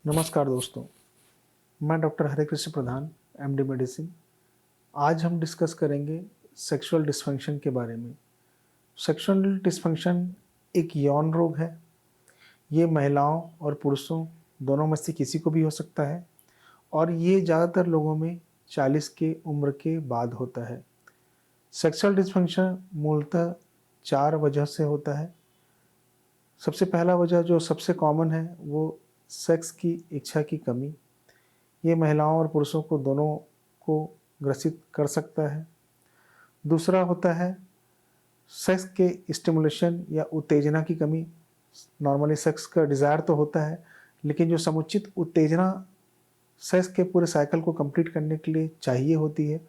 नमस्कार दोस्तों, मैं डॉक्टर हरे कृष्ण प्रधान, एमडी मेडिसिन। आज हम डिस्कस करेंगे सेक्सुअल डिस्फंक्शन के बारे में। सेक्सुअल डिस्फंक्शन एक यौन रोग है। ये महिलाओं और पुरुषों दोनों में से किसी को भी हो सकता है और ये ज़्यादातर लोगों में 40 के उम्र के बाद होता है। सेक्सुअल डिस्फंक्शन मूलतः 4 वजह से होता है। सबसे पहला वजह जो सबसे कॉमन है वो सेक्स की इच्छा की कमी। ये महिलाओं और पुरुषों को दोनों को ग्रसित कर सकता है। दूसरा होता है सेक्स के स्टिमुलेशन या उत्तेजना की कमी। नॉर्मली सेक्स का डिज़ायर तो होता है, लेकिन जो समुचित उत्तेजना सेक्स के पूरे साइकिल को कंप्लीट करने के लिए चाहिए होती है,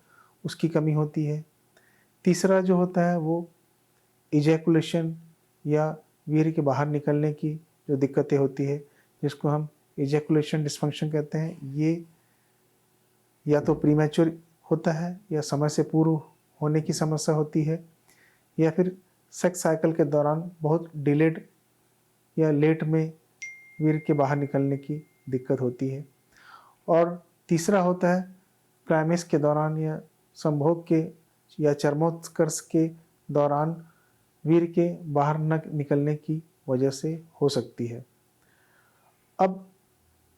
उसकी कमी होती है। तीसरा जो होता है वो इजैकुलेशन या वीर्य के बाहर निकलने की जो दिक्कतें होती है, जिसको हम इजैकुलेशन डिस्फंक्शन कहते हैं। ये या तो प्रीमैच्योर होता है या समय से पूर्व होने की समस्या होती है, या फिर सेक्स साइकिल के दौरान बहुत डिलेड या लेट में वीर्य के बाहर निकलने की दिक्कत होती है। और तीसरा होता है क्लाइमेक्स के दौरान या संभोग के या चरमोत्कर्ष के दौरान वीर्य के बाहर न निकलने की वजह से हो सकती है। अब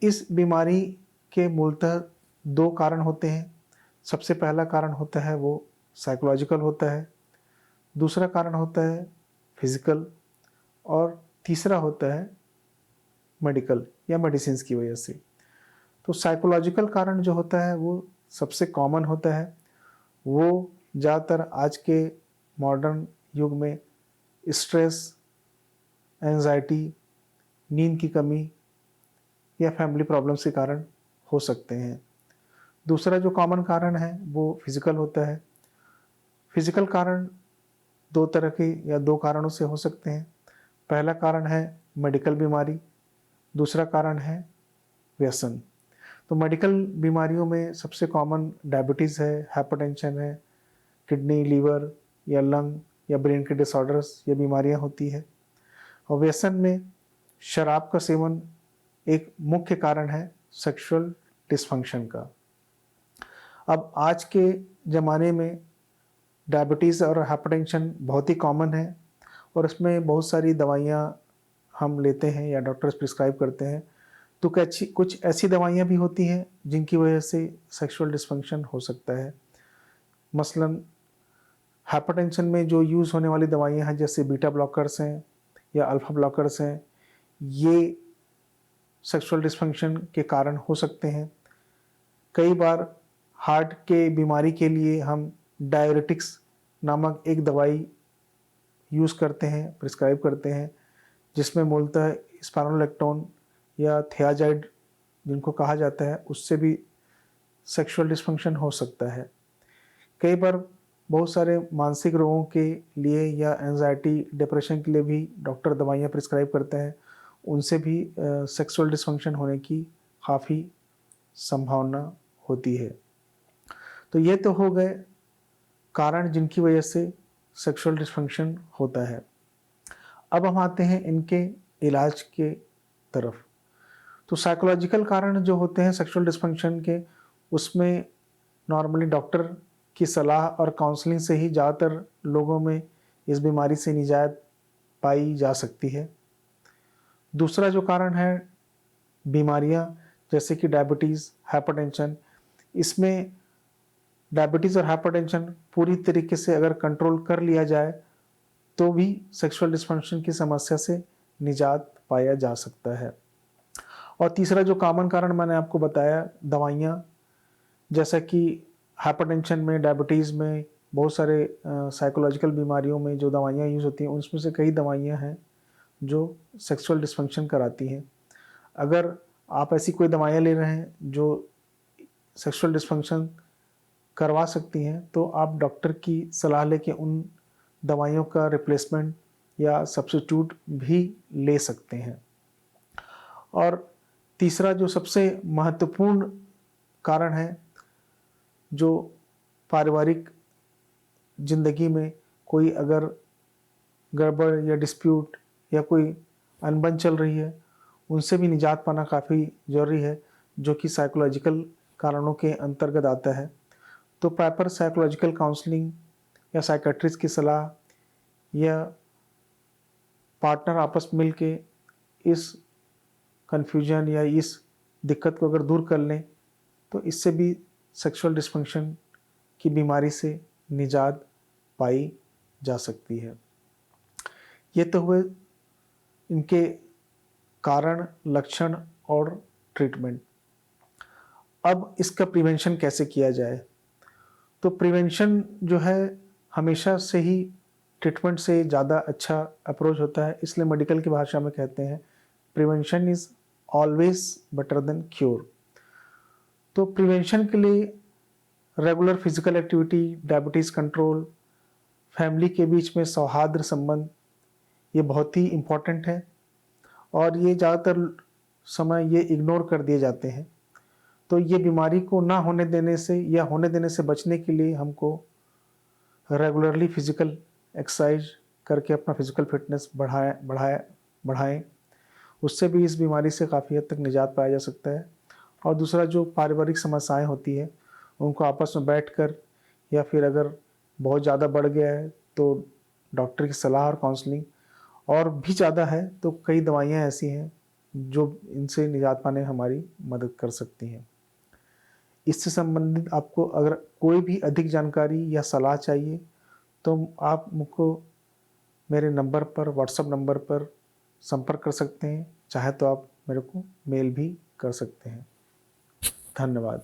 इस बीमारी के मूलतः 2 कारण होते हैं। सबसे पहला कारण होता है वो साइकोलॉजिकल होता है, दूसरा कारण होता है फिजिकल और तीसरा होता है मेडिकल या मेडिसिन्स की वजह से। तो साइकोलॉजिकल कारण जो होता है वो सबसे कॉमन होता है। वो ज़्यादातर आज के मॉडर्न युग में स्ट्रेस, एंजाइटी, नींद की कमी या फैमिली प्रॉब्लम्स के कारण हो सकते हैं। दूसरा जो कॉमन कारण है वो फिजिकल होता है। फिजिकल कारण 2 तरह के या 2 कारणों से हो सकते हैं। पहला कारण है मेडिकल बीमारी, दूसरा कारण है व्यसन। तो मेडिकल बीमारियों में सबसे कॉमन डायबिटीज़ है, हाइपरटेंशन है, किडनी, लीवर या लंग या ब्रेन के डिसऑर्डर्स ये बीमारियां होती है। और व्यसन में शराब का सेवन एक मुख्य कारण है सेक्सुअल डिस्फंक्शन का। अब आज के ज़माने में डायबिटीज़ और हाइपरटेंशन बहुत ही कॉमन है और इसमें बहुत सारी दवाइयाँ हम लेते हैं या डॉक्टर्स प्रिस्क्राइब करते हैं। तो कुछ ऐसी दवाइयाँ भी होती हैं जिनकी वजह से सेक्सुअल डिस्फंक्शन हो सकता है। मसलन हाइपरटेंशन में जो यूज़ होने वाली दवाइयाँ हैं जैसे बीटा ब्लॉकर्स हैं या अल्फ़ा ब्लॉकर्स हैं, ये सेक्सुअल डिस्फंक्शन के कारण हो सकते हैं। कई बार हार्ट के बीमारी के लिए हम डाययूरेटिक्स नामक एक दवाई यूज़ करते हैं, प्रिस्क्राइब करते हैं, जिसमें मूलतः स्पाइरोलेक्टोन या थियाजाइड जिनको कहा जाता है, उससे भी सेक्सुअल डिस्फंक्शन हो सकता है। कई बार बहुत सारे मानसिक रोगों के लिए या एंजाइटी, डिप्रेशन के लिए भी डॉक्टर दवाइयाँ प्रिस्क्राइब करते हैं, उनसे भी सेक्सुअल डिस्फंक्शन होने की काफ़ी संभावना होती है। तो ये तो हो गए कारण जिनकी वजह से सेक्सुअल डिस्फंक्शन होता है। अब हम आते हैं इनके इलाज के तरफ। तो साइकोलॉजिकल कारण जो होते हैं सेक्सुअल डिस्फंक्शन के, उसमें नॉर्मली डॉक्टर की सलाह और काउंसलिंग से ही ज़्यादातर लोगों में इस बीमारी से निजात पाई जा सकती है। दूसरा जो कारण है बीमारियां जैसे कि डायबिटीज़, हाइपरटेंशन। इसमें डायबिटीज़ और हाइपरटेंशन पूरी तरीके से अगर कंट्रोल कर लिया जाए तो भी सेक्सुअल डिस्फंक्शन की समस्या से निजात पाया जा सकता है। और तीसरा जो कॉमन कारण मैंने आपको बताया, दवाइयाँ, जैसा कि हाइपरटेंशन में, डायबिटीज़ में, बहुत सारे साइकोलॉजिकल बीमारियों में जो दवाइयाँ यूज़ होती हैं, उसमें से कई दवाइयाँ हैं जो सेक्सुअल डिस्फंक्शन कराती हैं। अगर आप ऐसी कोई दवाइयाँ ले रहे हैं जो सेक्सुअल डिस्फंक्शन करवा सकती हैं, तो आप डॉक्टर की सलाह लेके उन दवाइयों का रिप्लेसमेंट या सब्स्टिट्यूट भी ले सकते हैं। और तीसरा जो सबसे महत्वपूर्ण कारण है, जो पारिवारिक ज़िंदगी में कोई अगर गड़बड़ या डिस्प्यूट या कोई अनबन चल रही है, उनसे भी निजात पाना काफ़ी ज़रूरी है, जो कि साइकोलॉजिकल कारणों के अंतर्गत आता है। तो प्रॉपर साइकोलॉजिकल काउंसलिंग या साइकियाट्रिस्ट की सलाह या पार्टनर आपस मिल के इस कन्फ्यूजन या इस दिक्कत को अगर दूर कर लें, तो इससे भी सेक्सुअल डिस्फंक्शन की बीमारी से निजात पाई जा सकती है। ये तो हुए इनके कारण, लक्षण और ट्रीटमेंट। अब इसका प्रिवेंशन कैसे किया जाए? तो प्रिवेंशन जो है हमेशा से ही ट्रीटमेंट से ज़्यादा अच्छा अप्रोच होता है, इसलिए मेडिकल की भाषा में कहते हैं prevention is always better than cure. तो प्रिवेंशन के लिए regular physical activity, diabetes control, family के बीच में सौहार्द संबंध, ये बहुत ही इम्पॉर्टेंट है और ये ज़्यादातर समय ये इग्नोर कर दिए जाते हैं। तो ये बीमारी को ना होने देने से या होने देने से बचने के लिए हमको रेगुलरली फिजिकल एक्सरसाइज करके अपना फिजिकल फिटनेस बढ़ाएं। उससे भी इस बीमारी से काफ़ी हद तक निजात पाया जा सकता है। और दूसरा, जो पारिवारिक समस्याएं होती है उनको आपस में बैठकर, या फिर अगर बहुत ज़्यादा बढ़ गया है तो डॉक्टर की सलाह और काउंसलिंग, और भी ज़्यादा है तो कई दवाइयाँ ऐसी हैं जो इनसे निजात पाने में हमारी मदद कर सकती हैं। इससे संबंधित आपको अगर कोई भी अधिक जानकारी या सलाह चाहिए तो आप मुझको मेरे नंबर पर, व्हाट्सएप नंबर पर संपर्क कर सकते हैं। चाहे तो आप मेरे को मेल भी कर सकते हैं। धन्यवाद।